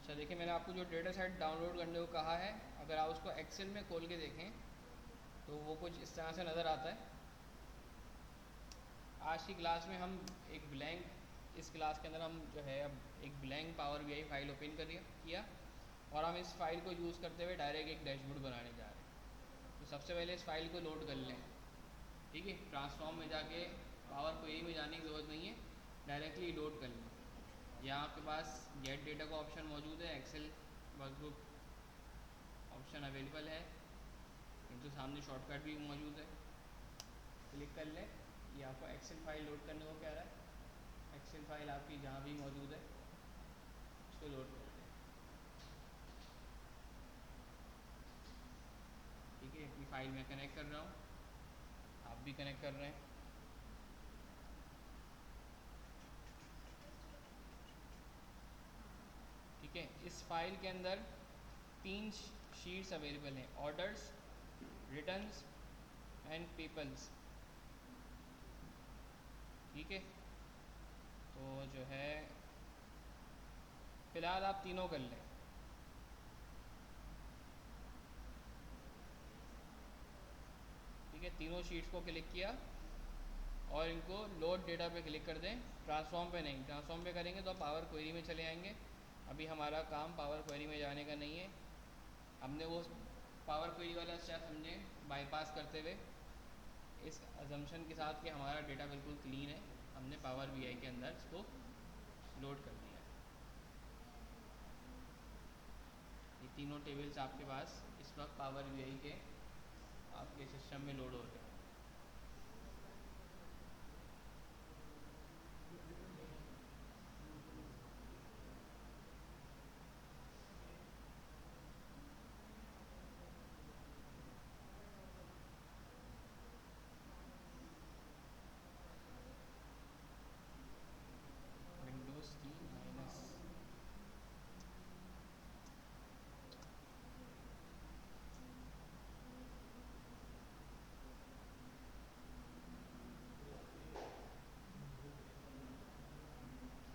अच्छा देखिए, मैंने आपको जो डेटा सेट डाउनलोड करने को कहा है, अगर आप उसको एक्सेल में खोल के देखें तो वो कुछ इस तरह से नज़र आता है। आज की क्लास में हम एक ब्लैंक इस क्लास के अंदर हम जो है अब एक blank power BI file open किया और हम इस फाइल को यूज़ करते हुए डायरेक्ट एक डैशबोर्ड बनाने जा रहे हैं। तो सबसे पहले इस फाइल को लोड कर लें। ठीक है, ट्रांसफॉर्म में जाके पावर क्वेरी में जाने की ज़रूरत नहीं है, डायरेक्टली लोड कर लें। यहाँ आपके पास गेट डेटा का ऑप्शन मौजूद है, एक्सेल वर्कबुक ऑप्शन अवेलेबल है, किंतु सामने शॉर्टकट भी मौजूद है। क्लिक कर लें। ये आपको एक्सेल फाइल लोड करने को कह रहा है। एक्सेल फाइल आपकी जहाँ भी मौजूद है उसको लोड कर लें। ठीक है, अपनी फाइल में कनेक्ट कर रहा हूँ, आप भी कनेक्ट कर रहे हैं। ठीक है, इस फाइल के अंदर 3 शीट्स अवेलेबल हैं, ऑर्डर्स, रिटर्न्स एंड पेपल्स। ठीक है, तो जो है फ़िलहाल आप तीनों कर लें। ठीक है, तीनों शीट्स को क्लिक किया और इनको लोड डेटा पे क्लिक कर दें, ट्रांसफॉर्म पे नहीं। ट्रांसफॉर्म पे करेंगे तो पावर क्वेरी में चले आएंगे। अभी हमारा काम पावर क्वेरी में जाने का नहीं है। हमने वो पावर क्वेरी वाला स्टेप हमने बाईपास करते हुए इस अजम्पशन के साथ कि हमारा डेटा बिल्कुल क्लीन है, हमने पावर बीआई के अंदर इसको लोड कर दिया। ये तीनों टेबल्स आपके पास इस वक्त पावर बीआई के आपके सिस्टम में लोड हो रहे हैं। विंडोज़ की माइनस।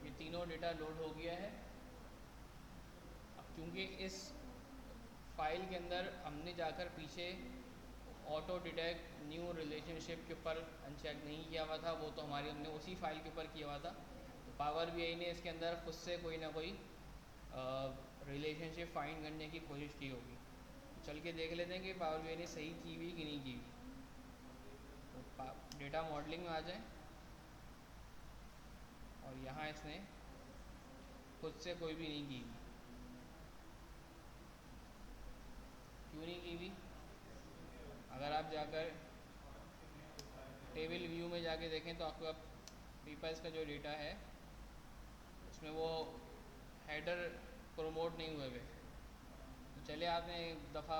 ये तीनों डेटा लोड हो गया है। अब क्योंकि इस फाइल के अंदर हमने जाकर पीछे ऑटो डिटेक्ट न्यू रिलेशनशिप के ऊपर अनचेक नहीं किया हुआ था, वो तो हमारी हमने उसी फाइल के ऊपर किया हुआ था। तो पावर बीआई ने इसके अंदर खुद से कोई ना कोई रिलेशनशिप फाइंड करने की कोशिश की होगी। तो चल के देख लेते हैं कि पावर बीआई ने सही की हुई कि नहीं की हुई। तो डेटा मॉडलिंग में आ जाए और यहाँ इसने खुद से कोई भी नहीं की हुई। क्यों नहीं की हुई? अगर आप जाकर टेबल व्यू में जाके देखें तो आपको पीपल्स का जो डेटा है उसमें वो हेडर प्रमोट नहीं हुए हुए। तो चलिए आपने एक दफ़ा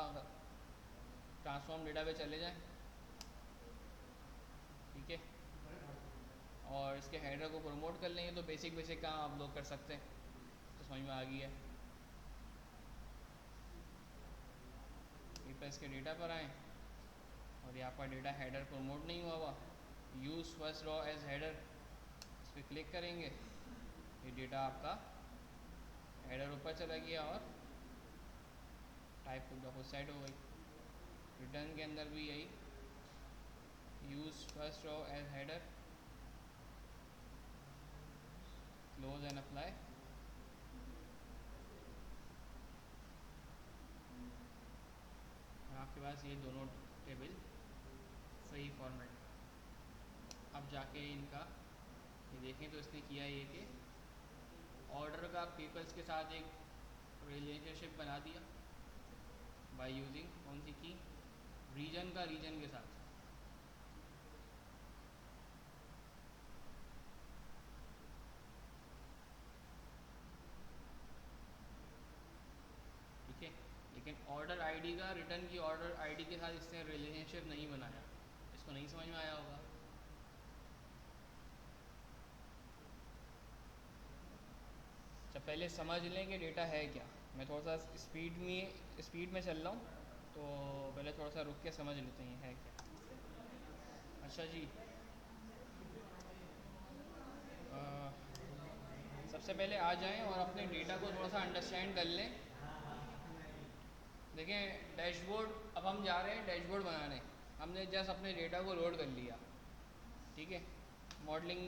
ट्रांसफॉर्म डेटा पे चले जाएं। ठीक है, और इसके हेडर को प्रमोट कर लेंगे तो बेसिक बेसिक काम आप लोग कर सकते हैं। तो समझ में आ गई है। पीपल्स के डेटा पर आएँ और ये आपका डेटा हेडर प्रमोट नहीं हुआ use first row as header, इस पर क्लिक करेंगे। ये डेटा आपका हेडर ऊपर चला गया और टाइप को अपोजिट साइड हो गई। रिटर्न के अंदर भी यही, use first row as header, close and apply. और आपके पास ये दोनों टेबल सही फॉर्मेट। अब जाके इनका ये देखें तो इसने किया ये कि ऑर्डर का पीपल्स के साथ एक रिलेशनशिप बना दिया बाय यूजिंग कौन सी की, रीजन का रीजन के साथ। ठीक है, लेकिन ऑर्डर आईडी का रिटर्न की ऑर्डर आईडी के साथ इसने रिलेशनशिप नहीं बनाया। इसको नहीं समझ में आया होगा। अच्छा, पहले समझ लें कि डेटा है क्या। मैं थोड़ा सा स्पीड में चल रहा हूँ, तो पहले थोड़ा सा रुक के समझ लेते हैं है क्या। अच्छा जी, सबसे पहले आ जाएं और अपने डेटा को थोड़ा सा अंडरस्टैंड कर लें। देखें डैशबोर्ड, अब हम जा रहे हैं डैशबोर्ड बनाने। हमने जस्ट अपने डेटा को लोड कर लिया, ठीक है। मॉडलिंग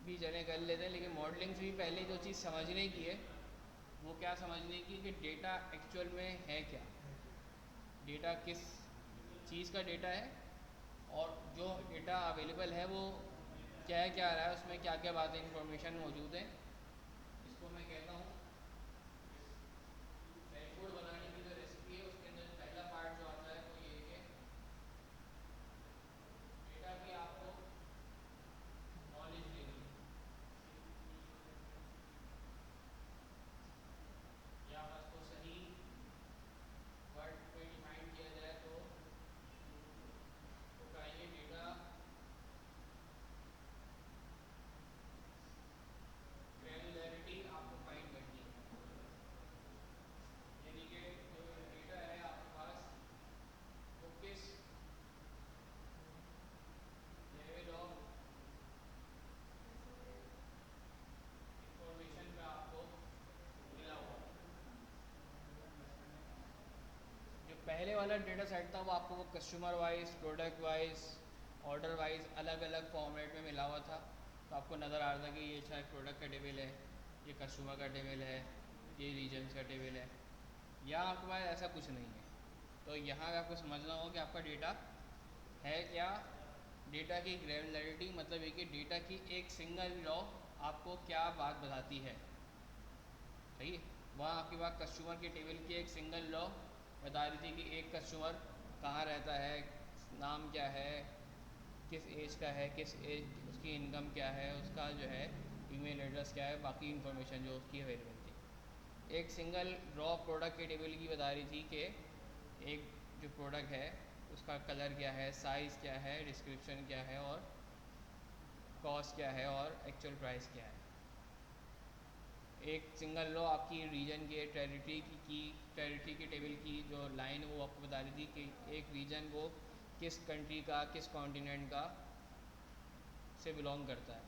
भी चले कर लेते हैं, लेकिन मॉडलिंग से भी पहले जो चीज़ समझने की है वो क्या समझने की कि डेटा एक्चुअल में है क्या, डेटा किस चीज़ का डेटा है, और जो डेटा अवेलेबल है वो क्या है, क्या आ रहा है, उसमें क्या क्या बातें इंफॉर्मेशन मौजूद है। इसको मैं कहता हूँ डैशबोर्ड बनाने की जो रेसिपी है, उसके अंदर पहला पार्ट जो आता है वो ये है कि डेटा की आपको नॉलेज लेनी है, या बस को सही वर्ड पे डिफाइन किया जाए तो कहेंगे डेटा ग्रैनुलैरिटी आपको फाइंड करनी है। यानी कि जो डेटा है आपके पास वो किस लेवल ऑफ इंफॉर्मेशन पे आपको मिला हुआ है। जो पहले वाला डेटा सेट था वो आपको वो customer wise, product wise, order wise अलग अलग फॉर्मेट में मिला हुआ था। तो आपको नज़र आ रहा था कि ये शायद प्रोडक्ट का टेबल है, ये कस्टमर का टेबल है, ये रीजन्स का टेबल है। यहाँ आपके पास ऐसा कुछ नहीं है। तो यहाँ आपको समझना होगा कि आपका डेटा है क्या। डेटा की ग्रैनुलैरिटी मतलब है कि डेटा की एक सिंगल लॉ आपको क्या बात बताती है, सही है। वहाँ आपके पास कस्टमर के टेबल की एक सिंगल लॉ बता रही थी कि एक कस्टमर कहाँ रहता है, नाम क्या है, किस एज का है, किस एज उसकी इनकम क्या है, उसका जो है ईमेल एड्रेस क्या है, बाकी इन्फॉर्मेशन जो उसकी अवेलेबल थी। एक सिंगल रॉ प्रोडक्ट के टेबल की बता रही थी कि एक जो प्रोडक्ट है उसका कलर क्या है, साइज़ क्या है, डिस्क्रिप्शन क्या है, और कॉस्ट क्या है, और एक्चुअल प्राइस क्या है। एक सिंगल लो आपकी रीजन के टेरिटरी की टेबल की जो लाइन वो आपको बता रही थी कि एक रीजन वो किस कंट्री का, किस कॉन्टिनेंट का से बिलोंग करता है।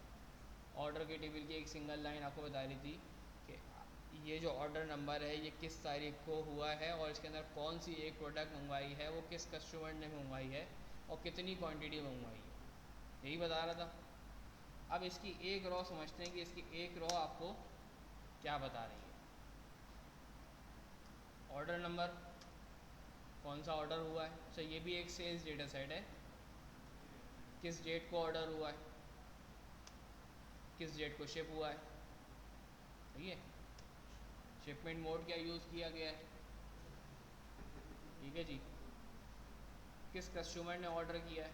ऑर्डर की टेबल की एक सिंगल लाइन आपको बता रही थी कि ये जो ऑर्डर नंबर है ये किस तारीख को हुआ है, और इसके अंदर कौन सी एक प्रोडक्ट मंगवाई है, वो किस कस्टमर ने मंगवाई है, और कितनी क्वांटिटी मंगवाई है, यही बता रहा था। अब इसकी एक रॉ समझते हैं कि इसकी एक रॉ आपको क्या बता रही है। ऑर्डर नंबर, कौन सा ऑर्डर हुआ है, सो ये भी एक सेल्स डेटा सेट है। किस डेट को ऑर्डर हुआ है, किस डेट को शिप हुआ है, ठीक है। शिपमेंट मोड क्या यूज़ किया गया है, ठीक है जी। किस कस्टमर ने ऑर्डर किया है,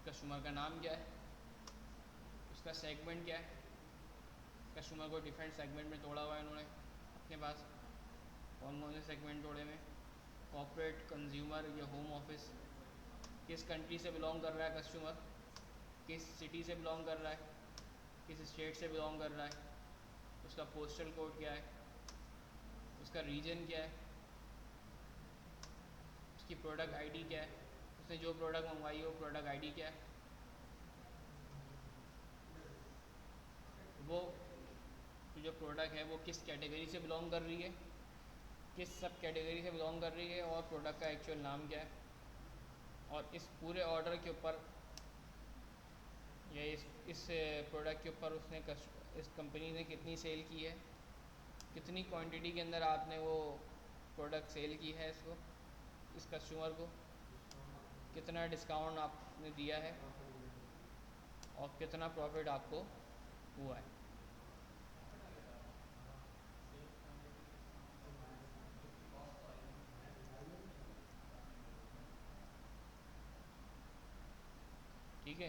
कस्टमर का नाम क्या है, उसका सेगमेंट क्या है। कस्टमर को डिफरेंट सेगमेंट में तोड़ा हुआ है इन्होंने अपने पास। कौन कौन से सेगमेंट तोड़े में, कॉर्पोरेट, कंज्यूमर या होम ऑफिस। किस कंट्री से बिलोंग कर रहा है कस्टमर, किस सिटी से बिलोंग कर रहा है, किस स्टेट से बिलोंग कर रहा है, उसका पोस्टल कोड क्या है, उसका रीजन क्या है, उसकी प्रोडक्ट आईडी क्या है, उसने जो प्रोडक्ट मंगवाई है वो प्रोडक्ट आईडी क्या है, वो जो प्रोडक्ट है वो किस कैटेगरी से बिलोंग कर रही है, किस सब कैटेगरी से बिलोंग कर रही है, और प्रोडक्ट का एक्चुअल नाम क्या है। और इस पूरे ऑर्डर के ऊपर या इस प्रोडक्ट के ऊपर उसने इस कंपनी ने कितनी सेल की है, कितनी क्वांटिटी के अंदर आपने वो प्रोडक्ट सेल की है इसको, इस कस्टमर को, कितना डिस्काउंट आपने दिया है, और कितना प्रॉफिट आपको हुआ है। ठीक है।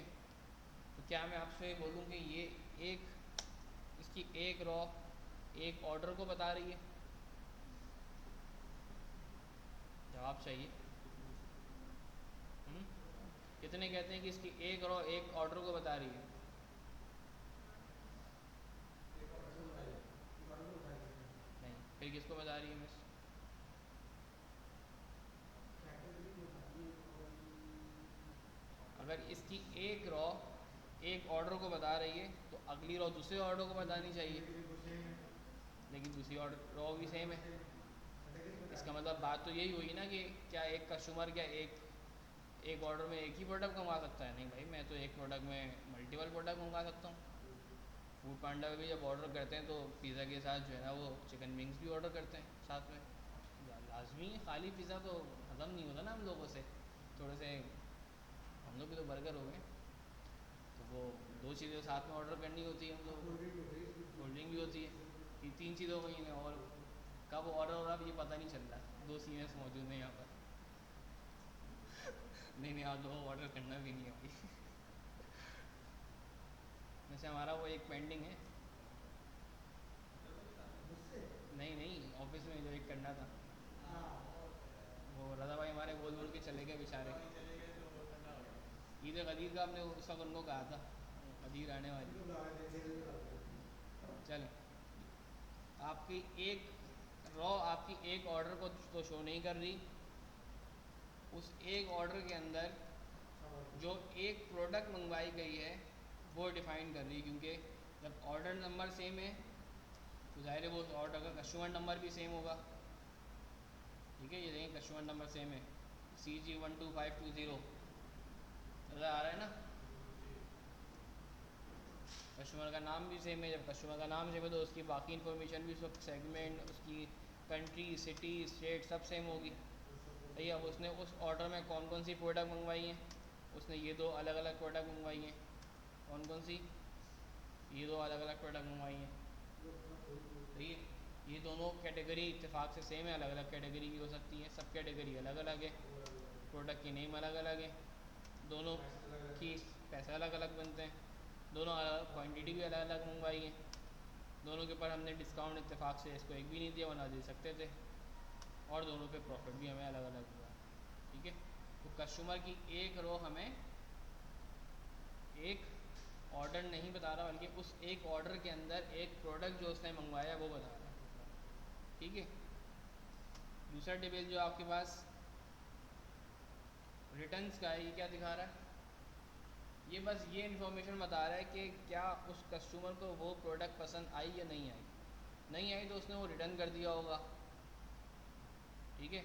तो क्या मैं आपसे बोलूँ कि ये एक इसकी एक रॉ एक ऑर्डर को बता रही है, जवाब चाहिए। कितने कहते हैं कि इसकी एक रॉ एक ऑर्डर को बता रही है। नहीं, फिर किसको बता रही है मिस। अगर इसकी एक रॉ एक ऑर्डर को बता रही है तो अगली रो दूसरे ऑर्डर को बतानी चाहिए, लेकिन दूसरी ऑर्डर रो भी सेम है। इसका मतलब बात तो यही हुई ना कि क्या एक कस्टमर क्या एक ऑर्डर में एक ही प्रोडक्ट मंगवा सकता है? नहीं भाई, मैं तो एक प्रोडक्ट में मल्टीपल प्रोडक्ट मंगवा सकता हूँ। फूड पांडा में भी जब ऑर्डर करते हैं तो पिज़्ज़ा के साथ जो है ना वो चिकन विंग्स भी ऑर्डर करते हैं साथ में। लाजमी है, खाली पिज़्ज़ा तो हज़म नहीं होता ना हम लोगों से। थोड़े से हम लोग भी तो बर्गर हो गए, तो वो दो चीज़ें साथ में ऑर्डर करनी होती है हम लोगों को। कोल्ड ड्रिंक भी होती है, ये तीन चीज़ हो गई हैं, और कब ऑर्डर हो रहा है ये पता नहीं चल रहा। दो सीनियर्स मौजूद हैं यहाँ पर। नहीं नहीं, आप लोगों को ऑर्डर करना भी नहीं है भाई। वैसे हमारा वो एक पेंडिंग है। नहीं नहीं, ऑफिस में जो एक करना था, वो रजा भाई हमारे बोल बोल के चले गए बेचारे। ईद गदीर का आपने उस वक्त उनको कहा था, गदीर आने वाली। चलें, आपकी एक रॉ आपकी एक ऑर्डर को तो शो नहीं कर रही। उस एक ऑर्डर के अंदर जो एक प्रोडक्ट मंगवाई गई है वो डिफाइन कर रही है, क्योंकि जब ऑर्डर नंबर सेम है तो ज़ाहिर है वो ऑर्डर का कस्टमर नंबर भी सेम होगा। ठीक है, ये देखें कस्टमर नंबर सेम है, CG12520 नज़र आ रहा है ना। कस्टमर का नाम भी सेम है, जब कस्टमर का नाम सेम है तो उसकी बाकी इन्फॉर्मेशन भी, उसका सेगमेंट, उसकी कंट्री, सिटी, स्टेट सब सेम होगी। सही है, अब उसने उस ऑर्डर में कौन कौन सी प्रोडक्ट मंगवाई हैं? उसने ये दो अलग अलग प्रोडक्ट मंगवाई हैं। कौन कौन सी? ये दो अलग अलग प्रोडक्ट मंगवाई हैं। सही है, ये दोनों कैटेगरी इत्तेफाक से सेम है, अलग अलग कैटेगरी की हो सकती है, सब कैटेगरी अलग अलग है, प्रोडक्ट की नेम अलग अलग है, दोनों की पैसे अलग अलग बनते हैं, दोनों अलग क्वान्टिटी भी अलग अलग मंगवाई है, दोनों के ऊपर हमने डिस्काउंट इत्तेफाक से इसको एक भी नहीं दिया वरना दे सकते थे, और दोनों पे प्रॉफिट भी हमें अलग अलग हुआ। ठीक है, तो कस्टमर की एक रो हमें एक ऑर्डर नहीं बता रहा, बल्कि उस एक ऑर्डर के अंदर एक प्रोडक्ट जो उसने मंगवाया वो बता रहा है। ठीक है, दूसरा टेबल जो आपके पास रिटर्न्स का है, ये क्या दिखा रहा है? ये बस ये इन्फॉर्मेशन बता रहा है कि क्या उस कस्टमर को वो प्रोडक्ट पसंद आई या नहीं आई। नहीं आई तो उसने वो रिटर्न कर दिया होगा। ठीक है,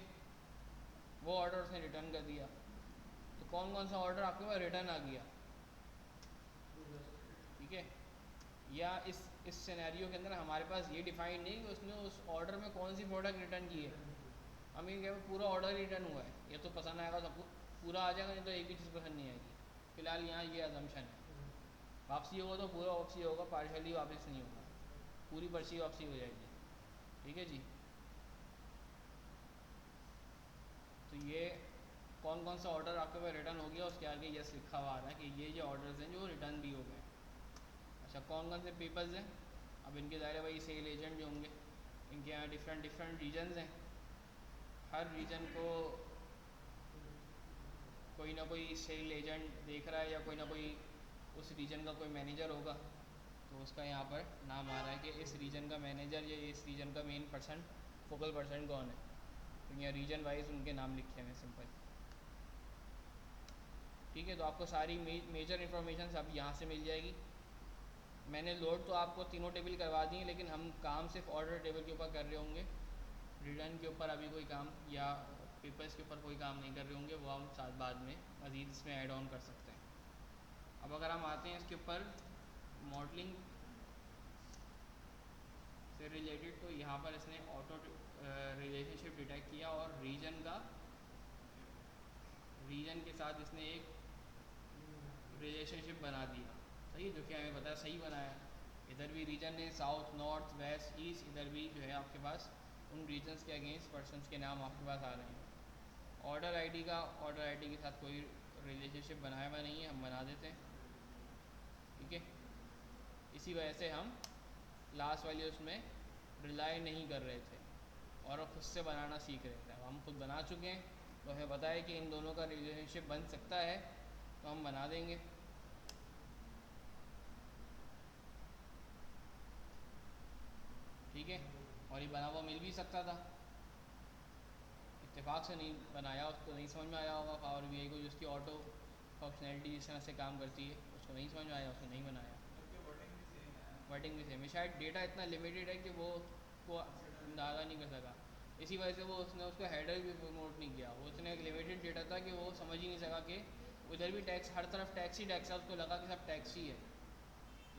वो ऑर्डर उसने रिटर्न कर दिया। तो कौन कौन सा ऑर्डर आपके पास रिटर्न आ गया? ठीक है, या इस सिनेरियो के अंदर हमारे पास ये डिफाइन नहीं कि उसने उस ऑर्डर में कौन सी प्रोडक्ट रिटर्न की है। हम ये कहें पूरा ऑर्डर रिटर्न हुआ है, ये तो पसंद आएगा सबको, पूरा आ जाएगा, नहीं तो एक भी चीज़ पसंद नहीं आएगी। फ़िलहाल यहाँ ये अजम्पशन है। वापसी होगा तो पूरा वापसी होगा, पार्शली वापस नहीं होगा, पूरी पर्ची वापसी हो जाएगी। ठीक है जी, तो ये कौन कौन सा ऑर्डर आपके पास रिटर्न हो गया, उसके आगे यस लिखा हुआ आ रहा है कि ये जो ऑर्डर्स हैं जो रिटर्न भी हो गए। अच्छा, कौन कौन से पीपल्स हैं? अब इनके ज़ाहिर है भाई सेल एजेंट जो होंगे, इनके यहाँ डिफरेंट डिफरेंट रीजन्स हैं। हर रीजन को कोई ना कोई सेल एजेंट देख रहा है, या कोई ना कोई उस रीजन का कोई मैनेजर होगा, तो उसका यहाँ पर नाम आ रहा है कि इस रीजन का मैनेजर या इस रीजन का मेन पर्सन, फोकल पर्सन कौन है। तो यहाँ रीजन वाइज उनके नाम लिखे हुए हैं सिंपल। ठीक है, तो आपको सारी मेजर इन्फॉर्मेशन सब यहाँ से मिल जाएगी। मैंने लोड तो आपको तीनों टेबल करवा दी हैं, लेकिन हम काम सिर्फ ऑर्डर टेबल के ऊपर कर रहे होंगे, रिटर्न के ऊपर अभी कोई काम या पेपर्स के ऊपर कोई काम नहीं कर रहे होंगे, वो हम साथ बाद में मज़ीद इसमें ऐड ऑन कर सकते हैं। अब अगर हम आते हैं इसके ऊपर मॉडलिंग से रिलेटेड, तो यहाँ पर इसने ऑटो रिलेशनशिप डिटेक्ट किया और रीजन के साथ इसने एक रिलेशनशिप बना दिया। सही है, जो कि हमें पता सही बनाया। इधर भी रीजन है, साउथ, नॉर्थ, वेस्ट, ईस्ट, इधर भी जो है आपके पास उन रीजन्स के अगेंस्ट पर्सनस के नाम आपके पास आ रहे हैं। ऑर्डर आईडी के साथ कोई रिलेशनशिप बनाया हुआ नहीं है, हम बना देते हैं। ठीक है, इसी वजह से हम लास्ट वाली उसमें रिलाई नहीं कर रहे थे और खुद से बनाना सीख रहे थे। हम खुद बना चुके हैं, तो हमें पता है कि इन दोनों का रिलेशनशिप बन सकता है, तो हम बना देंगे। ठीक है, और ये बना हुआ मिल भी सकता था, इत्तेफाक से नहीं बनाया, उसको नहीं समझ में आया होगा पावर वी आई को, जिसकी ऑटो फंक्शनैलिटी जिस तरह से काम करती है उसको तो नहीं समझ में आया, उसने नहीं बनाया। वर्डिंग भी सेम है, शायद डेटा इतना लिमिटेड है कि वो को अंदाज़ा नहीं कर सका, इसी वजह से वो उसने उसको हेडर भी प्रमोट नहीं किया। वो उसने एक लिमिटेड डेटा था कि वो समझ ही नहीं सका कि उधर भी टैक्स, हर तरफ टैक्स ही टैक्स है, उसको लगा कि सब टैक्स ही है,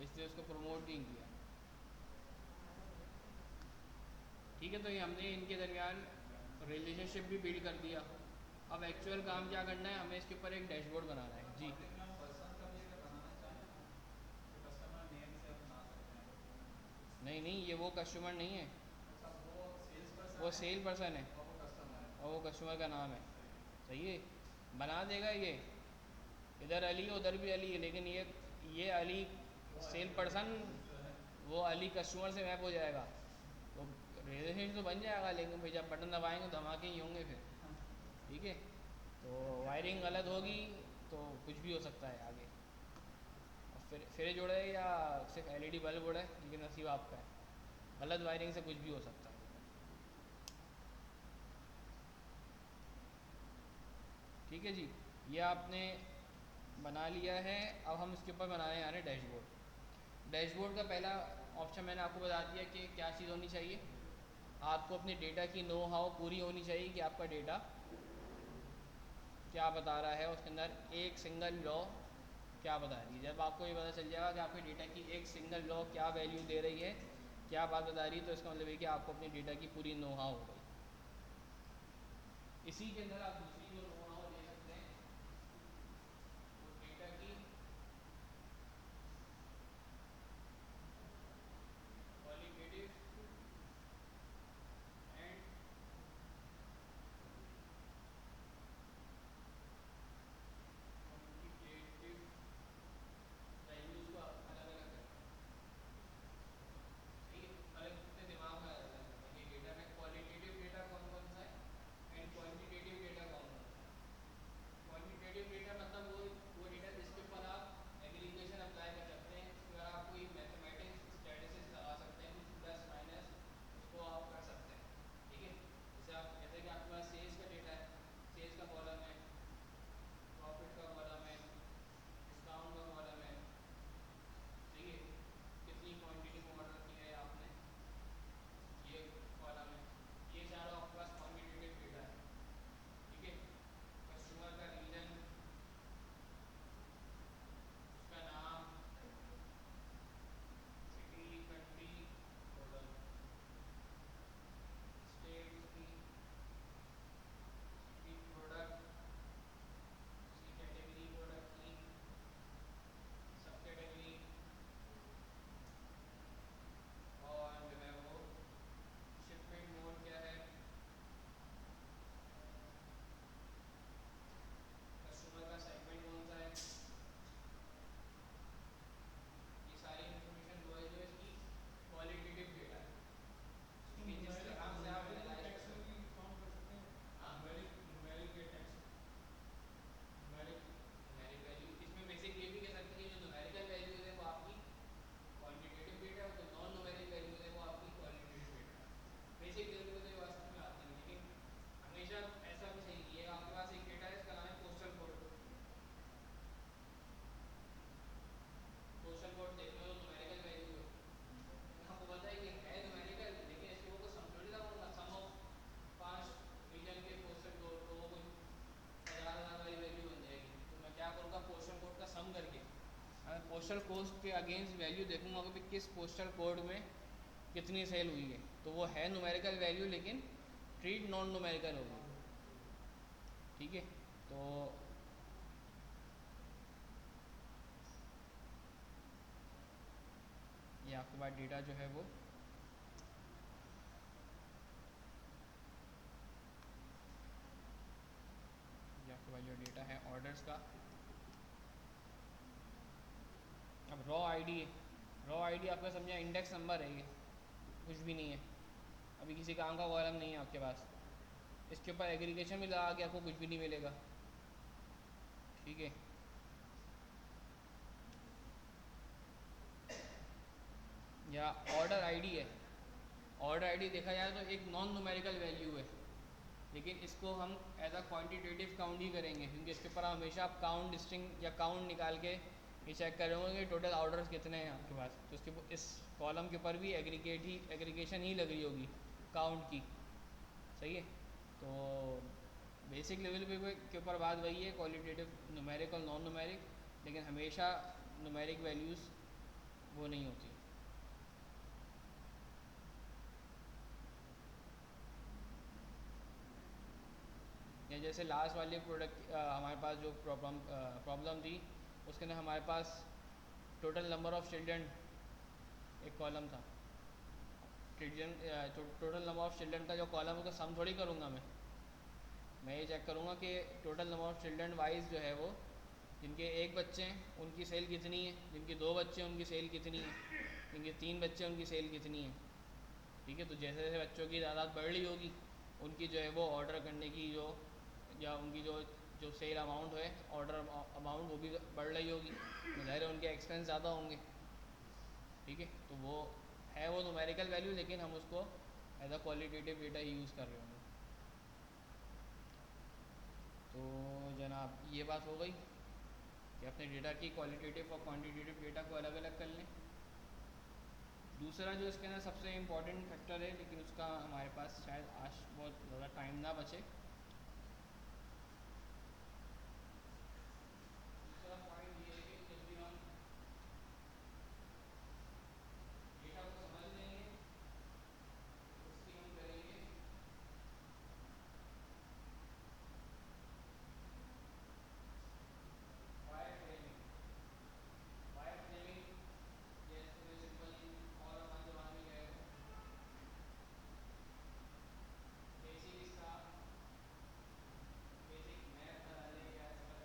इसलिए उसको प्रमोट नहीं किया। ठीक है, तो ये हमने इनके दरमियान रिलेशनशिप भी बिल्ड कर दिया। अब एक्चुअल काम क्या करना है, हमें इसके ऊपर एक डैशबोर्ड बनाना है जी। नहीं नहीं, ये वो कस्टमर नहीं है, वो सेल पर्सन है और वो कस्टमर का नाम है। सही है, बना देगा ये, इधर अली है उधर भी अली है, लेकिन ये अली सेल पर्सन, वो अली कस्टमर से मैप हो जाएगा, तो रिलेशन तो बन जाएगा, लेकिन भाई जब बटन दबाएंगे तो धमाके ही होंगे फिर। ठीक है, तो वायरिंग गलत होगी तो कुछ भी हो सकता है आगे। फिर फ्रिज उड़े या सिर्फ एलईडी बल्ब उड़े, लेकिन नसीब आपका है, गलत वायरिंग से कुछ भी हो सकता है। ठीक है जी, ये आपने बना लिया है। अब हम इसके ऊपर बनाने आ रहे हैं डैशबोर्ड। डैशबोर्ड का पहला ऑप्शन मैंने आपको बता दिया कि क्या चीज़ होनी चाहिए, आपको अपने डेटा की नो हाउ पूरी होनी चाहिए कि आपका डेटा क्या बता रहा है, उसके अंदर एक सिंगल लॉ क्या बता रही है। जब आपको ये पता चल जाएगा कि आपके डेटा की एक सिंगल लॉ क्या वैल्यू दे रही है, क्या बात बता रही है, तो इसका मतलब है कि आपको अपने डेटा की पूरी नो हाउ हो गई। इसी के अंदर आप दूसरी जो नो हाउ दे सकते हैं, वो डेटा की क्वालिटेटिव एंड क्वांटिटेटिव वैल्यूज को अलग अलग करना है। ठीक है, अलग अपने दिमाग में आ जाता है ये डेटा में क्वालिटेटिव डेटा कौन कौन सा है एंड क्वांटिटेटिव डेटा कौन कौन सा है। क्वांटिटेटिव डेटा मतलब वो डेटा जिसके ऊपर आप एग्रीगेशन अप्लाई कर सकते हैं, उसके बाद आप कोई मैथमेटिक्स स्टैटिस्टिक्स लगा सकते हैं, कुछ प्लस माइनस उसको आप कर सकते हैं। ठीक है, जैसे आप कहते हैं कि आपके पास सेल्स का डेटा है, सेल्स का कॉलम है, प्रॉफिट का कॉलम है, डिस्काउंट का कॉलम है। ठीक है, कितनी क्वांटिटी में ऑर्डर किया है आपने, ये कॉलम है, ये सारा आपके पास क्वांटिटेटिव डेटा है। ठीक है, कस्टमर का रीजन, उसका नाम, सिटी, कंट्री, मॉडल, स्टेट की प्रोडक्ट, उसकी कैटेगरी प्रोडक्ट की, सब कैटेगरी, और जो है वो शिपमेंट मोड क्या है, कस्टमर का सेगमेंट कौन सा है। ये सारी इन्फॉर्मेशन वो है जो इसकी क्वालिटेटिव डेटा है। ठीक है, जिस तरह से आप एनालाइज कर सकते हैं। हाँ, न्यूमेरिक वैल्यू, इसमें बेसिक ये भी कह सकते हैं कि जो न्यूमेरिकल वैल्यूज है वो आपकी क्वांटिटेटिव डेटा है, जो नॉन न्यूमेरिक वैल्यूज है वो आपकी क्वालिटेटिव डेटा है। बेसिक वैल्यू तो ये वास्तव में आते हैं, लेकिन हमेशा ऐसा भी सही नहीं है। आपके पास एक डेटा है, इसका नाम है पोस्टल कोड। पोस्टल कोड देख लो, न्यूमेरिकल वैल्यू है, आपको पता है कि है न्यूमेरिकल, लेकिन इसके वो सम थोड़ी ना होगा, सम ऑफ 5 रीजन के पोस्टल कोड, तो वो कुछ 1000 वाली वैल्यू बन जाएगी। तो मैं क्या करूँगा, पोस्टल कोड का सम करके पोस्टल कोड के अगेंस्ट वैल्यू देखूंगा कि किस पोस्टल कोड में कितनी सेल हुई है, तो वो है न्यूमेरिकल वैल्यू लेकिन ट्रीट नॉन न्यूमेरिकल होगी। ठीक है, तो ये आपके पास डेटा जो है वो ये आपके पास जो डेटा है ऑर्डर्स का। अब रॉ आईडी, रॉ आईडी आपका समझा इंडेक्स नंबर है, ये कुछ भी नहीं है, अभी किसी काम का कॉलम नहीं है आपके पास। इसके ऊपर एग्रीगेशन भी लगा के आपको कुछ भी नहीं मिलेगा। ठीक है, या ऑर्डर आईडी है, ऑर्डर आईडी देखा जाए तो एक नॉन न्यूमेरिकल वैल्यू है, लेकिन इसको हम एज अ क्वांटिटेटिव काउंट ही करेंगे, क्योंकि इसके ऊपर हमेशा आप काउंट स्ट्रिंग या काउंट निकाल के ये चेक कर रहे होंगे कि टोटल ऑर्डर्स कितने हैं आपके पास, तो उसके इस कॉलम के ऊपर भी एग्रीगेशन ही लग रही होगी काउंट की। सही है। तो बेसिक लेवल पे के ऊपर बात वही है, क्वालिटेटिव न्यूमेरिक और नॉन न्यूमेरिक, लेकिन हमेशा न्यूमेरिक वैल्यूज़ वो नहीं होती। या जैसे लास्ट वाली प्रोडक्ट हमारे पास जो प्रॉब्लम थी, उसके अंदर हमारे पास टोटल नंबर ऑफ़ चिल्ड्रन एक कॉलम था। Children total number of children का जो कॉलम है उसका सम थोड़ी करूँगा मैं ये चेक करूँगा कि total number of children wise जो है वो, जिनके एक बच्चे हैं उनकी सेल कितनी है, जिनके दो बच्चे हैं उनकी सेल कितनी है, जिनके तीन बच्चे हैं उनकी सेल कितनी है। ठीक है। तो जैसे जैसे बच्चों की तादाद बढ़ रही होगी, उनकी जो है वो ऑर्डर करने की जो, या उनकी जो जो सेल अमाउंट है, ऑर्डर अमाउंट, वो भी बढ़ रही होगी, ज़ाहिर है उनके एक्सपेंस ज़्यादा होंगे। ठीक है। तो वो है वो न्यूमेरिकल वैल्यू, लेकिन हम उसको एज अ क्वालिटेटिव डेटा ही यूज़ कर रहे होंगे। तो जनाब ये बात हो गई कि अपने डेटा की क्वालिटेटिव और क्वांटिटेटिव डेटा को अलग अलग कर लें। दूसरा जो इसके अंदर सबसे इम्पॉर्टेंट फैक्टर है, लेकिन उसका हमारे पास शायद आज बहुत ज़्यादा टाइम ना बचे, दूसरा पॉइंट ये है कि जब भी हम डेटा को समझ लेंगे तो उसकी हम करेंगे वायर फ्रेमिंग। वायर फ्रेमिंग जैसे सिंपली और हमारी जबान में कहे तो बेसिक इसका बेसिक मैथ बना लें, या इसका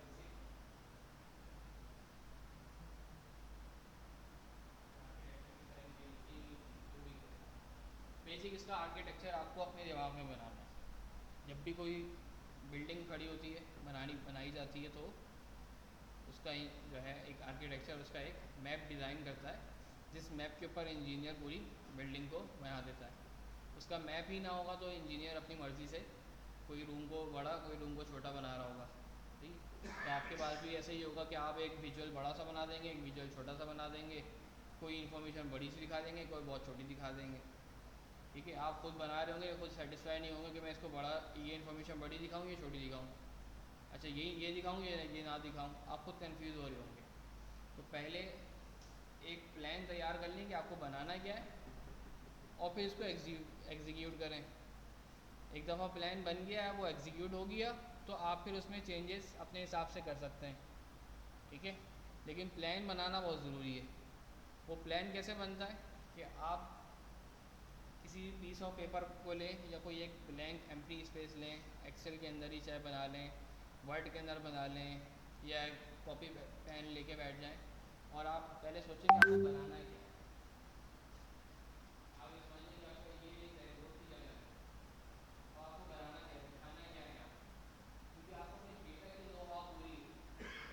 बेसिक इसका आर्किटेक्चर आपको अपने दिमाग में बनाना है। जब भी कोई बिल्डिंग खड़ी होती है, बनाई जाती है, तो उसका जो है एक आर्किटेक्चर, उसका एक मैप डिज़ाइन करता है, जिस मैप के ऊपर इंजीनियर पूरी बिल्डिंग को बना देता है। उसका मैप ही ना होगा तो इंजीनियर अपनी मर्ज़ी से कोई रूम को बड़ा, कोई रूम को छोटा बना रहा होगा। ठीक। तो आपके पास भी ऐसे ही होगा कि आप एक विजुअल बड़ा सा बना देंगे, एक विजुअल छोटा सा बना देंगे, कोई इन्फॉर्मेशन बड़ी सी दिखा देंगे, कोई बहुत छोटी दिखा देंगे। ठीक है। आप खुद बना रहे होंगे, खुद सेटिस्फाई नहीं होंगे कि मैं इसको बड़ा, ये इन्फॉर्मेशन बड़ी दिखाऊँ या छोटी दिखाऊँ, अच्छा ये दिखाऊँ ये ना दिखाऊँ, आप खुद कंफ्यूज हो रहे होंगे। तो पहले एक प्लान तैयार कर लें कि आपको बनाना क्या है, और फिर इसको एग्जीक्यूट करें। एक दफ़ा प्लान बन गया है, वो एग्जीक्यूट हो गया, तो आप फिर उसमें चेंजेस अपने हिसाब से कर सकते हैं। ठीक है। लेकिन प्लान बनाना बहुत ज़रूरी है। वो प्लान कैसे बनता है कि आप किसी पीस ऑफ पेपर को लें, या कोई एक ब्लैंक एम्प्टी स्पेस लें, एक्सेल के अंदर ही चाहे बना लें, वर्ड के अंदर बना लें, या कॉपी पेन लेके बैठ जाएं, और आप पहले सोचें कि आपको बनाना है क्या है। आप ये समझिए कि आपका ये एक ग्रुप की जगह है, तो आपको बनाना क्या है, दिखाना क्या है आपको, क्योंकि आपको अपने डेटा की नो हाउ पूरी है।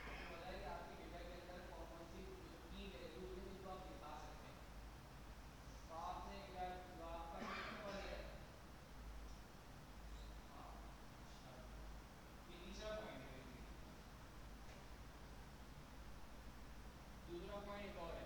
आपको पता है कि आपके डेटा के अंदर कौन कौन सी जो की वैल्यूज हैं जिनको आप दिखा सकते हैं, तो आपने या जो आपका पेपर है। हाँ। अच्छा, ये तीसरा पॉइंट है बेसिकली। दूसरा पॉइंट एक और है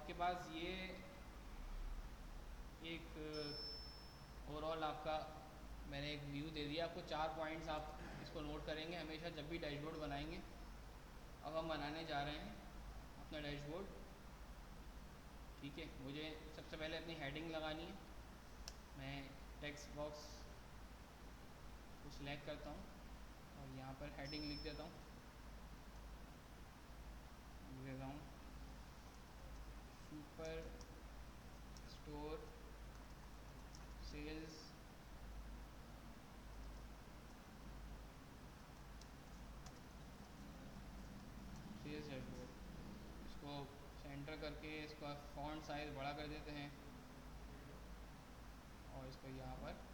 आपके पास ये एक ओवरऑल आपका मैंने एक व्यू दे दिया आपको। 4 पॉइंट्स आप इसको नोट करेंगे हमेशा जब भी डैशबोर्ड बनाएंगे। अब हम बनाने जा रहे हैं अपना डैशबोर्ड। ठीक है, मुझे सबसे पहले अपनी हेडिंग लगानी है। मैं टेक्स्ट बॉक्स को सिलेक्ट करता हूँ और यहाँ पर हेडिंग लिख देता हूँ। लिख देता हूँ सुपर स्टोर सेल्स डैशबोर्ड। इसको सेंटर करके इसका फॉन्ट साइज बड़ा कर देते हैं और इसको यहाँ पर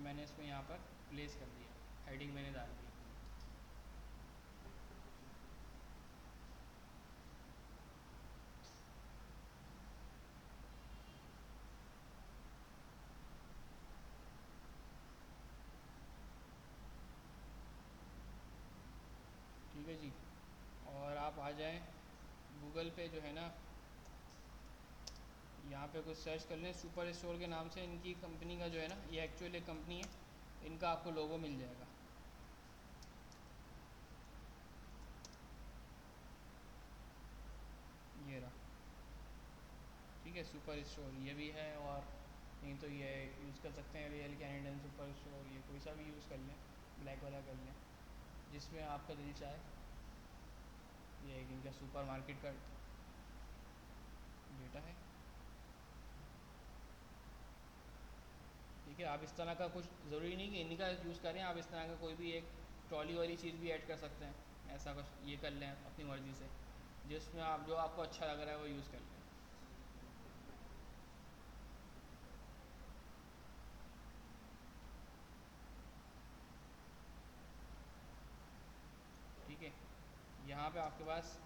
मैंने इसको यहाँ पर प्लेस कर दिया। हेडिंग मैंने डाल दी। ठीक है जी। और आप आ जाएं गूगल पे जो है ना, यहाँ पे कुछ सर्च कर लें सुपर स्टोर के नाम से। इनकी कंपनी का जो है ना, ये एक्चुअली एक कंपनी है, इनका आपको लोगो मिल जाएगा। ये रहा। ठीक है, सुपर स्टोर ये भी है, और नहीं तो ये यूज़ कर सकते हैं रियल कैनेडियन सुपर स्टोर। ये कोई सा भी यूज़ कर लें, ब्लैक वाला कर लें, जिसमें आपका दिल चाहे। ये इनका सुपर मार्केट का डेटा है। ठीक है, आप इस तरह का कुछ ज़रूरी नहीं कि इनका यूज़ करें, आप इस तरह का कोई भी एक ट्रॉली वाली चीज़ भी ऐड कर सकते हैं। ऐसा कुछ ये कर लें अपनी मर्ज़ी से, जिसमें आप जो आपको अच्छा लग रहा है वो यूज़ कर लें। ठीक है, यहाँ पे आपके पास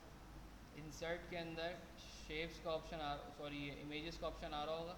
इंसर्ट के अंदर शेप्स का ऑप्शन सॉरी इमेजेस का ऑप्शन आ रहा होगा।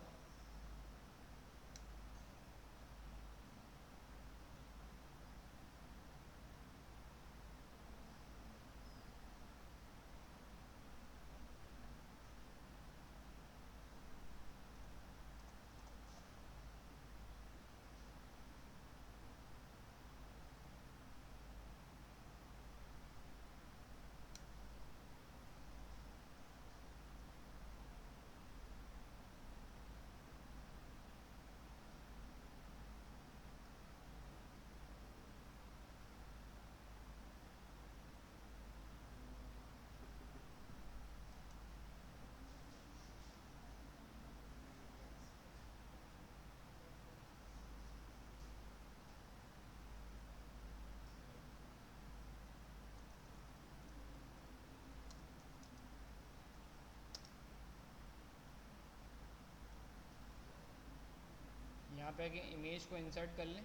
यहाँ पे आके इमेज को इंसर्ट कर लें।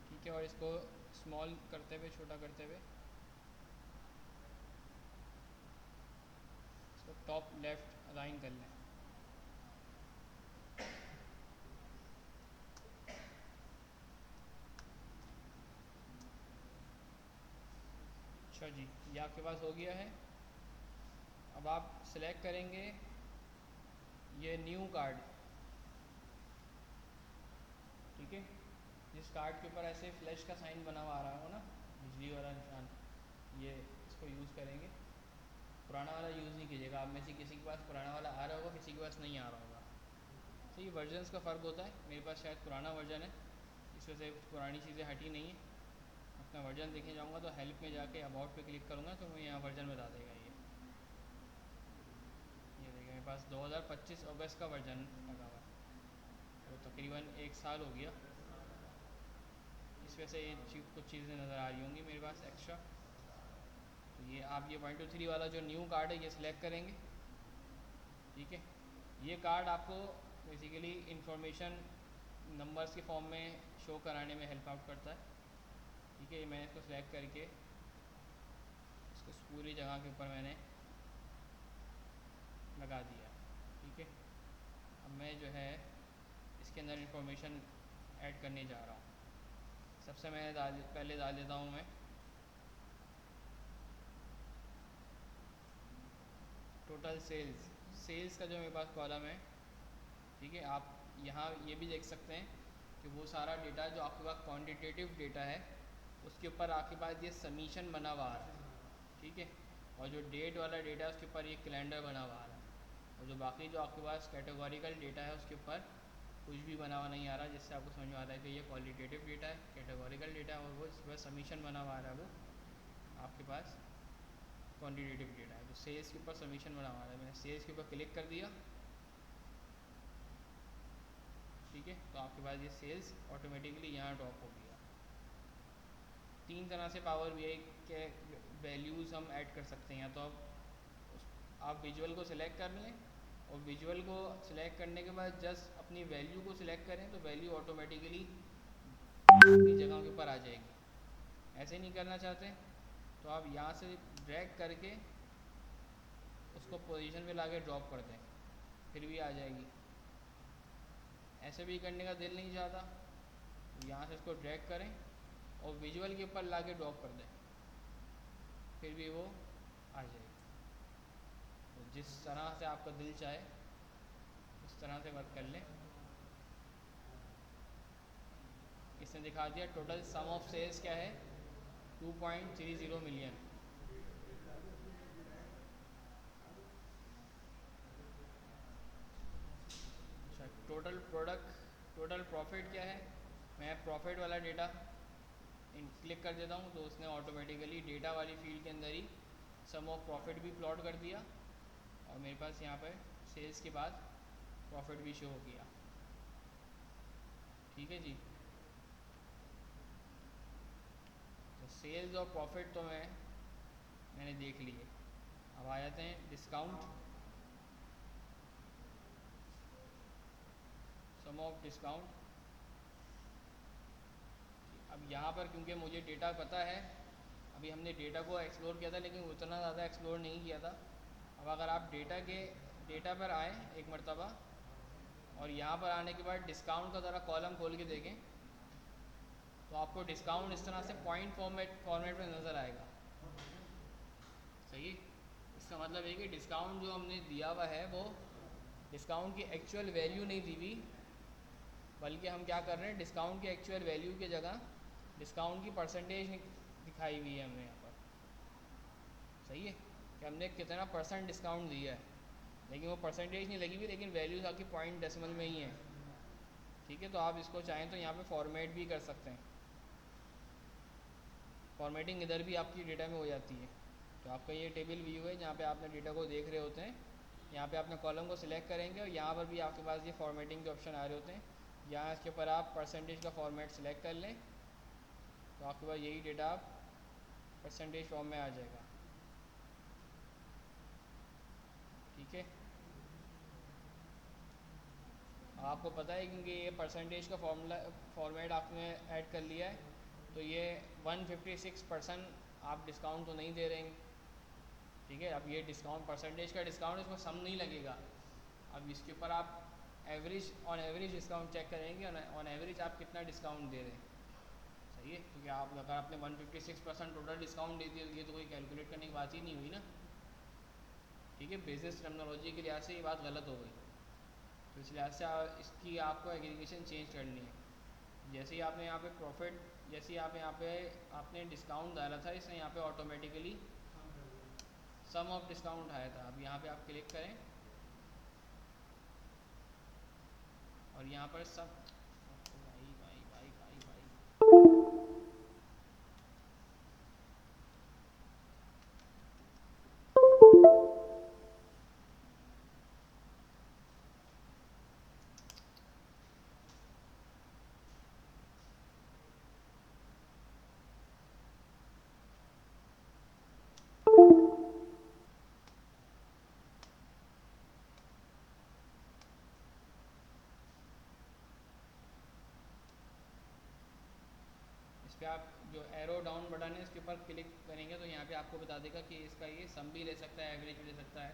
ठीक है, और इसको स्मॉल करते हुए, छोटा करते हुए इसको टॉप लेफ़्ट अलाइन कर लें। अच्छा जी, ये आपके पास हो गया है। अब आप सिलेक्ट करेंगे ये न्यू कार्ड। ठीक है, जिस कार्ड के ऊपर ऐसे फ्लैश का साइन बना हुआ आ रहा हो ना, बिजली वाला निशान, ये इसको यूज़ करेंगे। पुराना वाला यूज़ नहीं कीजिएगा। आप में से किसी के पास पुराना वाला आ रहा होगा, किसी के पास नहीं आ रहा होगा। तो ये वर्जन्स का फ़र्क होता है। मेरे पास शायद पुराना वर्जन है, इस वजह से पुरानी चीज़ें हटी नहीं है। अपना वर्जन देखने जाऊँगा तो हेल्प में जाके अबाउट पे क्लिक करूँगा तो मैं यहाँ वर्जन बता देगा। ये देखिए, मेरे पास 2025 अगस्त का वर्जन लगा हुआ है, तो तकरीबन 1 साल हो गया। इस वजह से ये कुछ चीज़ें नज़र आ रही होंगी मेरे पास एक्स्ट्रा। तो ये आप ये 123 वाला जो न्यू कार्ड है ये सिलेक्ट करेंगे। ठीक है, ये कार्ड आपको बेसिकली इंफॉर्मेशन नंबर्स के फॉर्म में शो कराने में हेल्प आउट करता है। ठीक है, मैंने इसको सिलेक्ट करके इसको पूरी जगह के ऊपर मैंने लगा दिया। ठीक है, अब मैं जो है इसके अंदर इंफॉर्मेशन ऐड करने जा रहा हूँ। सबसे मैं पहले डाल देता हूँ मैं टोटल सेल्स का जो मेरे पास कॉलम है। ठीक है, आप यहाँ ये भी देख सकते हैं कि वो सारा डेटा जो आपके पास क्वांटिटेटिव डेटा है उसके ऊपर आपके पास ये समीशन बना हुआ आ रहा है। ठीक है, और जो डेट वाला डेटा है उसके ऊपर ये कैलेंडर बना हुआ आ रहा है, और जो बाकी जो आपके पास कैटेगोरिकल डेटा है उसके ऊपर कुछ भी बना हुआ नहीं आ रहा, जिससे आपको समझ में आ रहा है कि ये क्वालिटेटिव डेटा है, कैटेगोरिकल डेटा है, और वो इसके बाद समीशन बना हुआ आ रहा है वो आपके पास क्वान्टिटेटिव डेटा है। तो सेल्स के ऊपर समीशन बना हुआ है, मैंने सेल्स के ऊपर क्लिक कर दिया। ठीक है, तो आपके पास ये सेल्स ऑटोमेटिकली यहाँ ड्रॉप हो गया। 3 तरह से पावर बीआई के वैल्यूज़ हम ऐड कर सकते हैं। या तो आप विजुअल को सिलेक्ट कर लें, और विजुअल को सिलेक्ट करने के बाद जस्ट अपनी वैल्यू को सिलेक्ट करें तो वैल्यू ऑटोमेटिकली अपनी जगह के ऊपर आ जाएगी। ऐसे नहीं करना चाहते तो आप यहाँ से ड्रैग करके उसको पोजीशन पे लाके ड्रॉप कर दें, फिर भी आ जाएगी। ऐसे भी करने का दिल नहीं चाहता तो यहाँ से इसको ड्रैग करें और विजुअल के ऊपर लाके ड्रॉप कर दें, फिर भी वो आ जाएगी। तो जिस तरह से आपका दिल चाहे उस तरह से वर्क कर लें। इसने दिखा दिया टोटल सम ऑफ सेल्स क्या है, 2.30 मिलियन। अच्छा, टोटल प्रॉफिट क्या है, मैं प्रॉफिट वाला डेटा क्लिक कर देता हूँ तो उसने ऑटोमेटिकली डेटा वाली फील्ड के अंदर ही सम ऑफ प्रॉफिट भी प्लॉट कर दिया, और मेरे पास यहाँ पर सेल्स के बाद प्रॉफिट भी शो हो गया। ठीक है जी, तो सेल्स और प्रॉफिट तो मैंने देख लिए। अब आ जाते हैं डिस्काउंट, सम ऑफ डिस्काउंट। अब यहाँ पर क्योंकि मुझे डेटा पता है, अभी हमने डेटा को एक्सप्लोर किया था लेकिन उतना ज़्यादा एक्सप्लोर नहीं किया था। अब अगर आप डेटा पर आए एक मरतबा, और यहाँ पर आने के बाद डिस्काउंट का ज़रा कॉलम खोल के देखें तो आपको डिस्काउंट इस तरह से पॉइंट फॉर्मेट में नज़र आएगा। सही, इसका मतलब है कि डिस्काउंट जो हमने दिया हुआ है वो डिस्काउंट की एक्चुअल वैल्यू नहीं दी हुई, बल्कि हम क्या कर रहे हैं, डिस्काउंट की एक्चुअल वैल्यू की जगह डिस्काउंट की परसेंटेज दिखाई हुई है हमने यहाँ पर। सही है कि हमने कितना % डिस्काउंट दिया है, लेकिन वो परसेंटेज नहीं लगी हुई, लेकिन वैल्यूज आपकी पॉइंट डेसिमल में ही है। ठीक है, तो आप इसको चाहें तो यहाँ पे फॉर्मेट भी कर सकते हैं। फॉर्मेटिंग इधर भी आपकी डेटा में हो जाती है। तो आपका ये टेबल व्यू है जहाँ पे आपने डेटा को देख रहे होते हैं। यहाँ पे आपने कॉलम को सिलेक्ट करेंगे और यहाँ पर भी आपके पास ये फॉर्मेटिंग के ऑप्शन आ रहे होते हैं। यहाँ इसके ऊपर आप परसेंटेज का फॉर्मेट सिलेक्ट कर लें तो आपके पास यही डेटा आप परसेंटेज फॉर्म में आ जाएगा। ठीक है, आपको पता है क्योंकि ये परसेंटेज का फॉर्मेट आपने ऐड कर लिया है, तो ये 156% आप डिस्काउंट तो नहीं दे रहे हैं। ठीक है, अब ये डिस्काउंट परसेंटेज का डिस्काउंट इसमें सम नहीं लगेगा। अब इसके ऊपर आप ऑन एवरेज डिस्काउंट चेक करेंगे, ऑन एवरेज आप कितना डिस्काउंट दे रहे हैं। सही है, क्योंकि आप अगर आपने 156% टोटल डिस्काउंट दे दिया ये तो कोई कैलकुलेट करने की बात ही नहीं हुई ना। ठीक है, बिजनेस टर्मिनोलॉजी के लिहाज से ये बात गलत हो गई, तो इस लिहाज से इसकी आपको एग्रीगेशन चेंज करनी है। जैसे ही आपने यहाँ पे प्रॉफिट, जैसे ही आप यहाँ पे आपने डिस्काउंट डाला था, इसने यहाँ पे ऑटोमेटिकली सम ऑफ डिस्काउंट आया था। अब यहाँ पे आप क्लिक करें और यहाँ पर सब भाई भाई भाई भाई भाई इस पर आप जो एरो डाउन बटन है इसके ऊपर क्लिक करेंगे तो यहाँ पे आपको बता देगा कि इसका ये सम भी ले सकता है, एवरेज भी ले सकता है,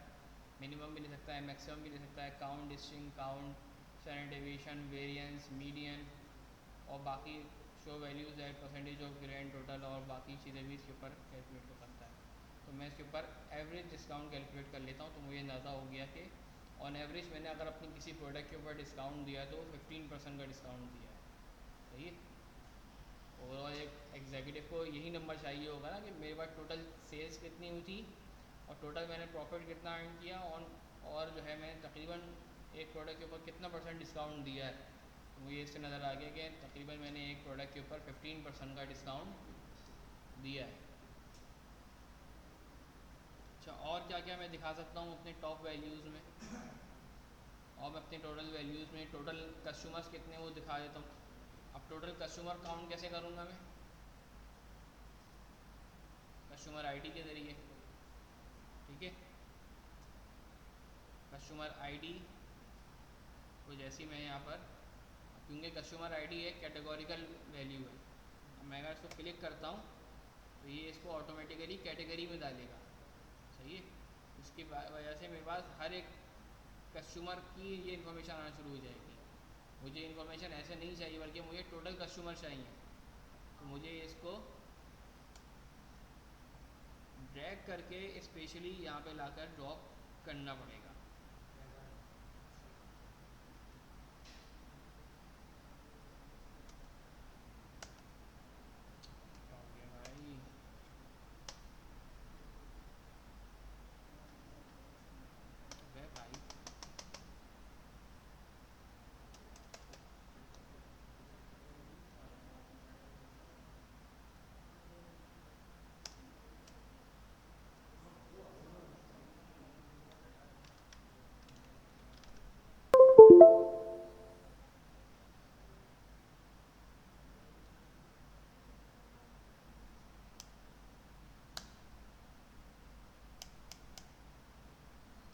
मिनिमम भी ले सकता है, मैक्सिमम भी ले सकता है, count, distinct count, standard deviation, variance, median और बाकी show values at percentage of grand total और बाकी चीज़ें भी इसके ऊपर कैलकुलेट हो सकता है। तो मैं इसके ऊपर एवरेज डिस्काउंट कैलकुलेट कर लेता हूँ। तो मुझे अंदाज़ा हो गया कि ऑन एवरेज मैंने अगर अपनी किसी प्रोडक्ट के ऊपर डिस्काउंट दिया तो 15% का डिस्काउंट दिया है। सही है। ओवरऑल एक एग्जीक्यूटिव को यही नंबर चाहिए होगा ना कि मेरे पास टोटल सेल्स कितनी हुई थी और टोटल मैंने प्रॉफिट कितना अर्न किया और जो है मैंने तकरीबन एक प्रोडक्ट के ऊपर कितना % डिस्काउंट दिया है। तो मुझे इससे नज़र आ गया कि तकरीबन मैंने एक प्रोडक्ट के ऊपर 15% का डिस्काउंट दिया है। अच्छा, और क्या क्या मैं दिखा सकता हूँ अपने टॉप वैल्यूज़ में, और मैं अपने टोटल वैल्यूज़ में टोटल कस्टमर्स कितने वो दिखा देता हूँ। अब टोटल कस्टमर काउंट कैसे करूँगा मैं? कस्टमर आईडी के ज़रिए। ठीक है, कस्टमर आईडी तो जैसे मैं यहाँ पर, क्योंकि कस्टमर आईडी एक कैटेगोरिकल वैल्यू है, अब मैं अगर इसको क्लिक करता हूँ तो ये इसको ऑटोमेटिकली कैटेगरी में डालेगा। सही है। इसकी वजह से मेरे पास हर एक कस्टमर की ये इन्फॉर्मेशन आना शुरू हो जाएगी। मुझे इन्फॉर्मेशन ऐसे नहीं चाहिए बल्कि मुझे टोटल कस्टमर चाहिए। तो मुझे इसको ड्रैग करके स्पेशली यहाँ पे लाकर ड्रॉप करना पड़ेगा। भाई भाई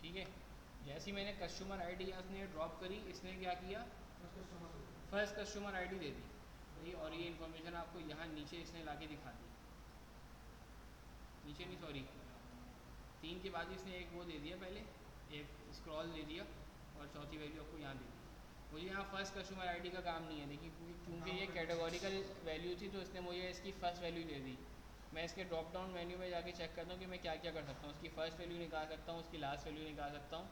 ठीक है। जैसे ही मैंने कस्टमर आईडी इसने ड्रॉप करी, इसने क्या किया, फर्स्ट कस्टमर आईडी दे दी भाई, और ये इन्फॉर्मेशन आपको यहाँ नीचे इसने लाके दिखा दी। नीचे नहीं, सॉरी, 3 के बाद इसने एक वो दे दिया, पहले एक स्क्रॉल दे दिया और चौथी वैल्यू आपको यहाँ दे दी। मुझे यहाँ फर्स्ट कस्टमर आईडी का काम नहीं है, देखिए क्योंकि ये कैटेगोरिकल वैल्यू थी तो इसने मुझे इसकी फ़र्स्ट वैल्यू दे दी। मैं इसके ड्रॉप डाउन मेन्यू में जाके चेक करता हूँ कि मैं क्या क्या कर सकता हूँ। उसकी फ़र्स्ट वैल्यू निकाल सकता हूँ, उसकी लास्ट वैल्यू निकाल सकता हूँ,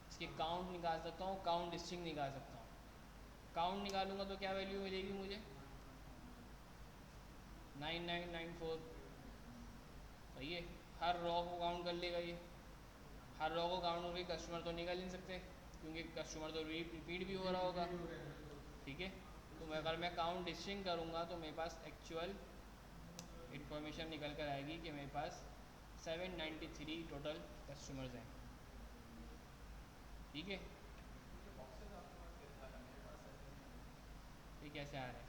इसकी काउंट निकाल सकता हूँ, काउंट डिस्टिंग निकाल सकता हूँ। काउंट निकालूंगा तो क्या वैल्यू मिलेगी मुझे, 9994। सही है। हर रो को काउंट कर लेगा ये, हर रो को काउंट होगी, कस्टमर तो निकाल नहीं सकते क्योंकि कस्टमर तो रिपीट भी हो रहा होगा। ठीक है। तो अगर मैं काउंट डिस्टिंग करूँगा तो मेरे पास एक्चुअल इन्फॉर्मेशन निकल कर आएगी कि मेरे पास 793 टोटल कस्टमर्स हैं। ठीक है। ये कैसे आ रहे हैं,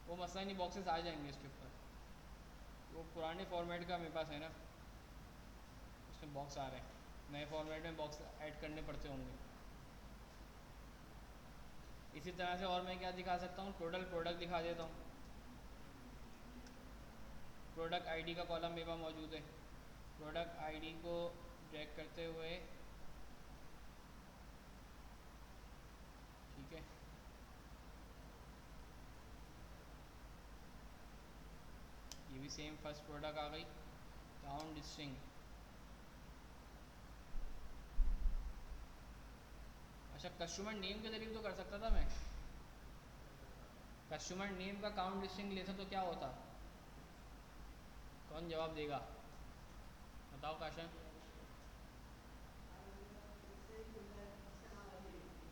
वो मसला नहीं, बॉक्सेस आ जाएंगे इसके ऊपर। वो पुराने फॉर्मेट का मेरे पास है ना, उसमें बॉक्स आ रहे हैं, नए फॉर्मेट में बॉक्स ऐड करने पड़ते होंगे। इसी तरह से और मैं क्या दिखा सकता हूँ, टोटल प्रोडक्ट दिखा देता हूँ। प्रोडक्ट आईडी का कॉलम मेरे पास मौजूद है। प्रोडक्ट आईडी को ड्रैग करते हुए, ठीक है, ये भी सेम फर्स्ट प्रोडक्ट आ गई। काउंट डिस्टिंग, अच्छा कस्टमर नेम के जरिए तो कर सकता था मैं। कस्टमर नेम का काउंट डिस्टिंग लेता तो क्या होता, कौन जवाब देगा, बताओ काशन।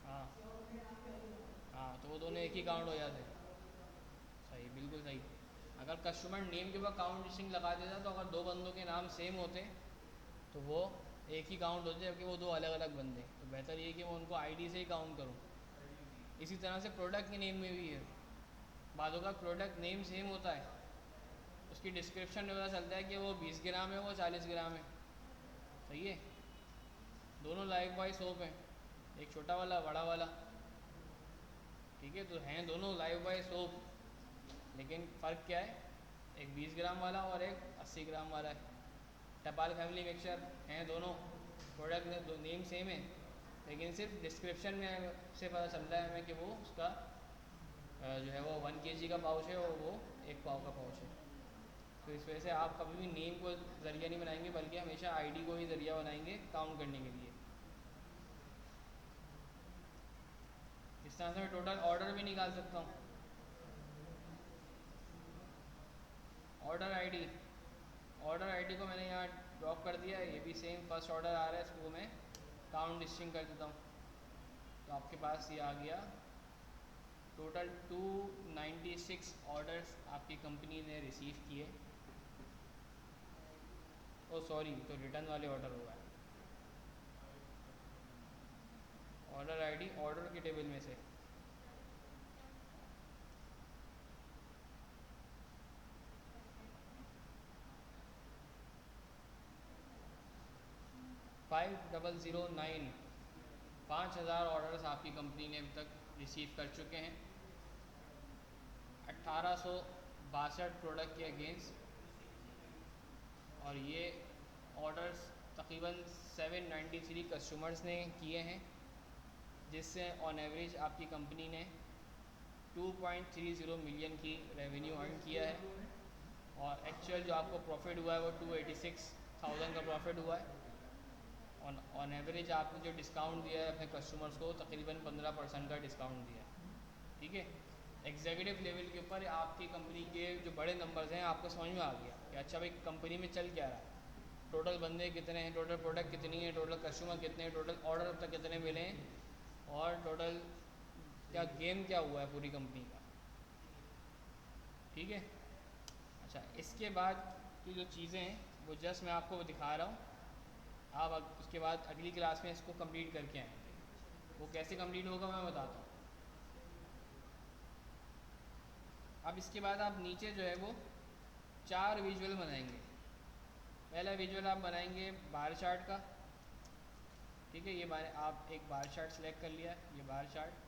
हाँ हाँ, तो वो दोनों एक ही काउंट हो जाते। सही, बिल्कुल सही। अगर कस्टमर नेम के बाद काउंट डिस्टिंग लगा देता तो अगर दो बंदों के नाम सेम होते तो वो एक ही काउंट होते, जबकि वो दो अलग अलग बंदे। तो बेहतर ये कि मैं उनको आईडी से ही काउंट करूँ। इसी तरह से प्रोडक्ट के नेम में भी है, बातों का प्रोडक्ट नेम सेम होता है, उसकी डिस्क्रिप्शन में पता चलता है कि वो 20 ग्राम है, वो 40 ग्राम है। सही है। दोनों लाइफ बॉय सोप हैं, एक छोटा वाला बड़ा वाला। ठीक है, तो हैं दोनों लाइव बॉय सोप, लेकिन फ़र्क क्या है, एक 20 ग्राम वाला और एक 80 ग्राम वाला है। टपाल फैमिली मिक्सचर हैं दोनों, प्रोडक्ट नेम सेम है, लेकिन सिर्फ डिस्क्रिप्शन में से पता चलता है हमें कि वो उसका जो है वो 1 kg का पाउच है और वो 1 पाव का पाउच है। तो इस वजह से आप कभी भी नेम को ज़रिया नहीं बनाएंगे, बल्कि हमेशा आईडी को ही ज़रिया बनाएंगे काउंट करने के लिए। इस तरह से मैं टोटल ऑर्डर भी निकाल सकता हूँ। ऑर्डर आईडी को मैंने यहाँ ड्रॉप कर दिया है, ये भी सेम फर्स्ट ऑर्डर आ रहा है, इसको मैं काउंट डिस्टिंग कर देता हूँ। तो आपके पास ये आ गया टोटल 296 ऑर्डर्स आपकी कंपनी ने रिसीव किए। ओ सॉरी, तो रिटर्न वाले ऑर्डर हुआ है। ऑर्डर आईडी ऑर्डर की टेबल में से 5009, 5000 ऑर्डर्स आपकी कंपनी ने अभी तक रिसीव कर चुके हैं 1862 प्रोडक्ट के अगेंस्ट। और ये ऑर्डर्स तकरीबन 793 कस्टमर्स ने किए हैं, जिससे ऑन एवरेज आपकी कंपनी ने 2.30 मिलियन की रेवेन्यू अर्न किया है। और एक्चुअल जो आपको प्रॉफिट हुआ है वो 286,000 का प्रॉफिट हुआ है। ऑन एवरेज आपने जो डिस्काउंट दिया है अपने कस्टमर्स को, तकरीबन 15% का डिस्काउंट दिया है। ठीक है, एग्जीक्यूटिव लेवल के ऊपर आपकी कंपनी के जो बड़े नंबर्स हैं आपको समझ में आ गया कि अच्छा भाई कंपनी में चल क्या रहा है, टोटल बंदे कितने हैं, टोटल प्रोडक्ट कितनी है, टोटल कस्टमर कितने हैं, टोटल ऑर्डर अब तक कितने मिले हैं, और टोटल क्या गेम क्या हुआ है पूरी कंपनी का। ठीक है, अच्छा इसके बाद की जो चीज़ें हैं वो जस्ट मैं आपको दिखा रहा हूँ, आप उसके बाद अगली क्लास में इसको कंप्लीट करके आएंगे। वो कैसे कंप्लीट होगा मैं बताता हूँ। अब इसके बाद आप नीचे जो है वो 4 विजुअल बनाएंगे। पहला विजुअल आप बनाएंगे बार चार्ट का। ठीक है, ये आप एक बार चार्ट सेलेक्ट कर लिया, ये बार चार्ट।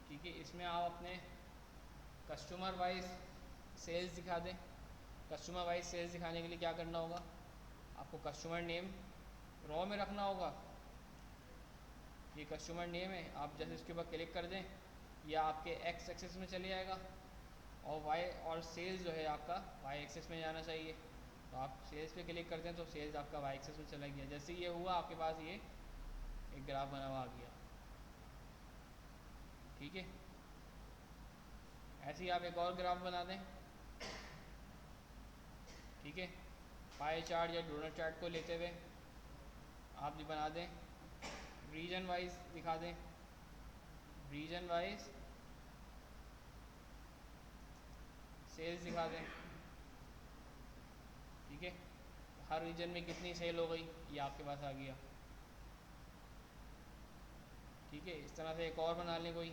ठीक है, इसमें आप अपने कस्टमर वाइज सेल्स दिखा दें। कस्टमर वाइज सेल्स दिखाने के लिए क्या करना होगा, आपको कस्टमर नेम रॉ में रखना होगा। ये कस्टमर नेम है, आप जैसे इसके ऊपर क्लिक कर दें ये आपके एक्स एक्सिस में चले जाएगा, और वाई और सेल्स जो है आपका वाई एक्सिस में जाना चाहिए। तो आप सेल्स पे क्लिक करते हैं तो सेल्स आपका वाई एक्सिस में चला गया। जैसे ये हुआ आपके पास ये एक ग्राफ बना हुआ आ गया। ठीक है, ऐसे ही आप एक और ग्राफ बना दें। ठीक है, पाई चार्ट या डोनट चार्ट को लेते हुए आप भी बना दें, रीजन वाइज दिखा दें, रीजन वाइज सेल्स दिखा दें। ठीक है, हर रीजन में कितनी सेल हो गई ये आपके पास आ गया। ठीक है, इस तरह से एक और बना लें कोई,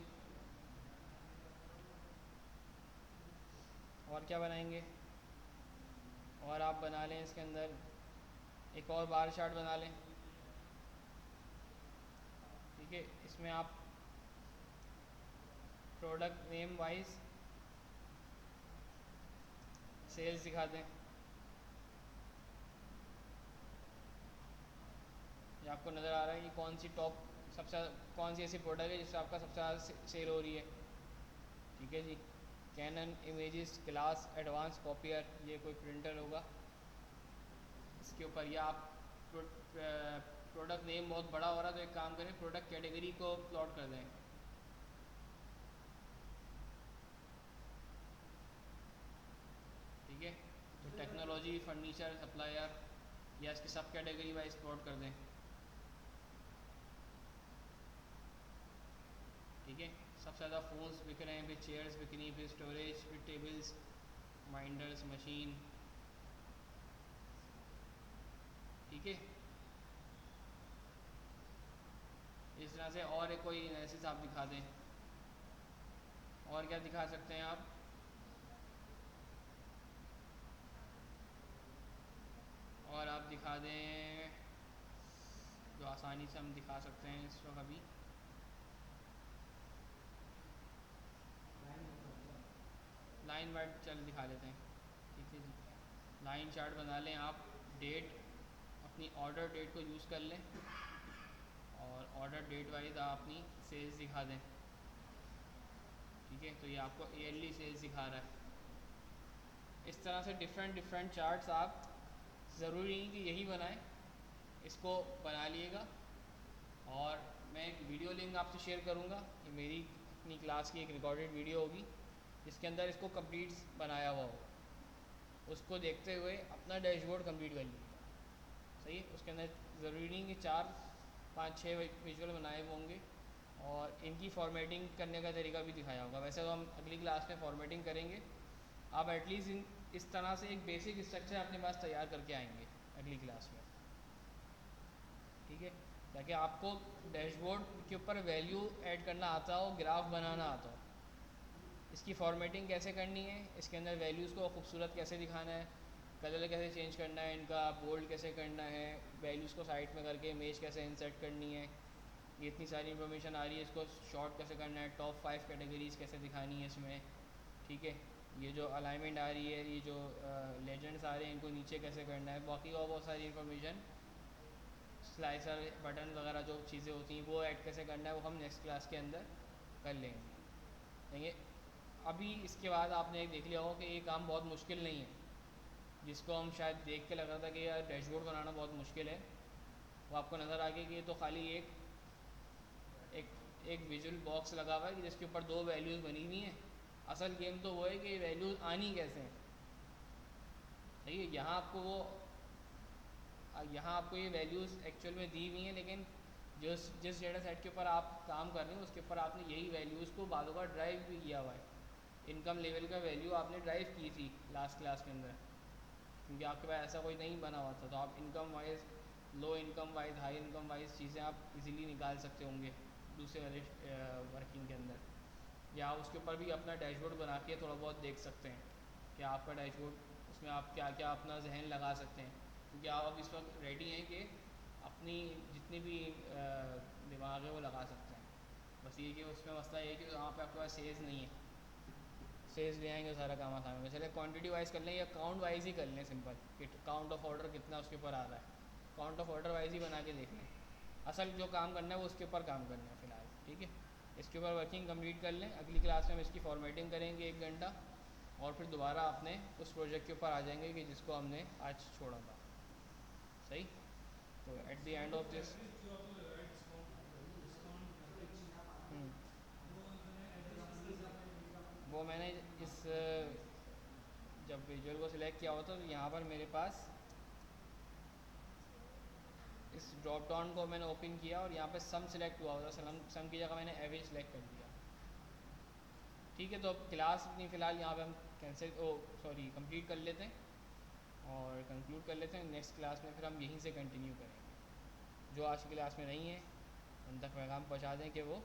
और क्या बनाएंगे, और आप बना लें इसके अंदर एक और बार चार्ट बना लें। ठीक है, इसमें आप प्रोडक्ट नेम वाइज सेल्स दिखा दें। ये आपको नज़र आ रहा है कि कौन सी टॉप सबसे कौन सी ऐसी प्रोडक्ट है जिससे आपका सबसे ज़्यादा सेल हो रही है। ठीक है जी, Canon images class advance copier, ये कोई प्रिंटर होगा। इसके ऊपर या आप प्रोडक्ट नेम बहुत बड़ा हो रहा है तो एक काम करें, प्रोडक्ट कैटेगरी को प्लॉट कर दें। ठीक है, तो टेक्नोलॉजी फर्नीचर सप्लायर या इसकी सब कैटेगरी वाइज प्लॉट कर दें। ठीक है, सबसे ज़्यादा फ़ोन्स बिक रहे हैं, फिर चेयर्स बिक रही, फिर स्टोरेज, फिर टेबल्स, माइंडर्स, मशीन। ठीक है, इस तरह से और एक कोई एनालिसिस आप दिखा दें, और क्या दिखा सकते हैं आप? और आप दिखा दें जो आसानी से हम दिखा सकते हैं इस वक्त अभी। लाइन वाइज चल दिखा लेते हैं, ठीक है जी। लाइन चार्ट बना लें आप, डेट अपनी ऑर्डर डेट को यूज़ कर लें और ऑर्डर डेट वाइज आप अपनी सेल्स दिखा दें, ठीक है। तो ये आपको ईयरली सेल्स दिखा रहा है। इस तरह से डिफरेंट डिफरेंट चार्ट्स आप ज़रूरी नहीं कि यही बनाएं, इसको बना लिएगा। और मैं एक वीडियो लिंक आपसे शेयर करूँगा, ये मेरी अपनी क्लास की एक रिकॉर्डेड वीडियो होगी जिसके अंदर इसको कंप्लीट बनाया हुआ हो, उसको देखते हुए अपना डैशबोर्ड कंप्लीट कर लीजिए, सही है। उसके अंदर ज़रूरी नहीं कि 4 5 6 विजुअल बनाए हुए होंगे और इनकी फॉर्मेटिंग करने का तरीका भी दिखाया होगा। वैसे तो हम अगली क्लास में फॉर्मेटिंग करेंगे, आप एटलीस्ट इस तरह से एक बेसिक स्ट्रक्चर अपने पास तैयार करके आएंगे अगली क्लास में, ठीक है। ताकि आपको डैशबोर्ड के ऊपर वैल्यू ऐड करना आता हो, ग्राफ बनाना आता हो, इसकी फॉर्मेटिंग कैसे करनी है, इसके अंदर वैल्यूज़ को खूबसूरत कैसे दिखाना है, कलर कैसे चेंज करना है इनका, बोल्ड कैसे करना है, वैल्यूज़ को साइड में करके इमेज कैसे इंसर्ट करनी है, ये इतनी सारी इन्फॉर्मेशन आ रही है, इसको शॉर्ट कैसे करना है, टॉप 5 कैटेगरीज़ कैसे दिखानी है इसमें, ठीक है। ये जो अलाइनमेंट आ रही है, ये जो लेजेंड्स आ रहे हैं, इनको नीचे कैसे करना है, बाकी और बहुत सारी इन्फॉर्मेशन, स्लाइसर बटन वगैरह जो चीज़ें होती हैं वो ऐड कैसे करना है, वो हम नेक्स्ट क्लास के अंदर कर लेंगे। अभी इसके बाद आपने एक देख लिया होगा कि ये काम बहुत मुश्किल नहीं है, जिसको हम शायद देख के लग रहा था कि यार डैशबोर्ड बनाना बहुत मुश्किल है, वो आपको नज़र आ गया कि ये तो खाली एक एक विजुअल बॉक्स लगा हुआ है कि जिसके ऊपर 2 वैल्यूज़ बनी हुई हैं। असल गेम तो वो है कि वैल्यूज़ आनी कैसे हैं, सही है। यहाँ आपको ये वैल्यूज़ एक्चुअल में दी हुई हैं, लेकिन जिस डेटा सेट के ऊपर आप काम कर रहे हैं उसके ऊपर आपने यही वैल्यूज़ को बालों का ड्राइव भी किया हुआ है। इनकम लेवल का वैल्यू आपने ड्राइव की थी लास्ट क्लास के अंदर, क्योंकि आपके पास ऐसा कोई नहीं बना हुआ था, तो आप income wise, low income wise, high income wise चीज़ें आप इजीली निकाल सकते होंगे दूसरे वाले वर्किंग के अंदर, या उसके ऊपर भी अपना डैशबोर्ड बना के थोड़ा बहुत देख सकते हैं कि आपका डैशबोर्ड उसमें आप क्या क्या अपना जहन लगा सकते हैं, क्योंकि आप अब इस वक्त रेडी हैं कि अपनी जितनी भी दिमाग है वो लगा सकते हैं। बस ये कि उसमें मसला ये है कि वहाँ पे आपके पास सेल्स नहीं है, सेल्स ले आएंगे सारा काम आसान होगा। चले क्वांटिटी वाइज कर लें या काउंट वाइज ही कर लें, सिंपल कि काउंट ऑफ ऑर्डर कितना उसके ऊपर आ रहा है, काउंट ऑफ ऑर्डर वाइज ही बना के देख लें। असल जो काम करना है वो उसके ऊपर काम करना है फ़िलहाल, ठीक है। इसके ऊपर वर्किंग कंप्लीट कर लें, अगली क्लास में हम इसकी फॉर्मेटिंग करेंगे 1 घंटा, और फिर दोबारा अपने उस प्रोजेक्ट के ऊपर आ जाएंगे कि जिसको हमने आज छोड़ा था, सही। तो at the end of this, वो मैंने इस जब विजुअल को सिलेक्ट किया हुआ था तो यहाँ पर मेरे पास इस ड्रॉप डाउन को मैंने ओपन किया और यहाँ पे सम सिलेक्ट हुआ होता, सम की जगह मैंने एवरेज सिलेक्ट कर दिया, ठीक है। तो अब क्लास अपनी फ़िलहाल यहाँ पे हम कंप्लीट कर लेते हैं और कंक्लूड कर लेते हैं। नेक्स्ट क्लास में फिर हम यहीं से कंटिन्यू करेंगे। जो आज की क्लास में नहीं है उन तक पैगाम पहुँचा दें कि वो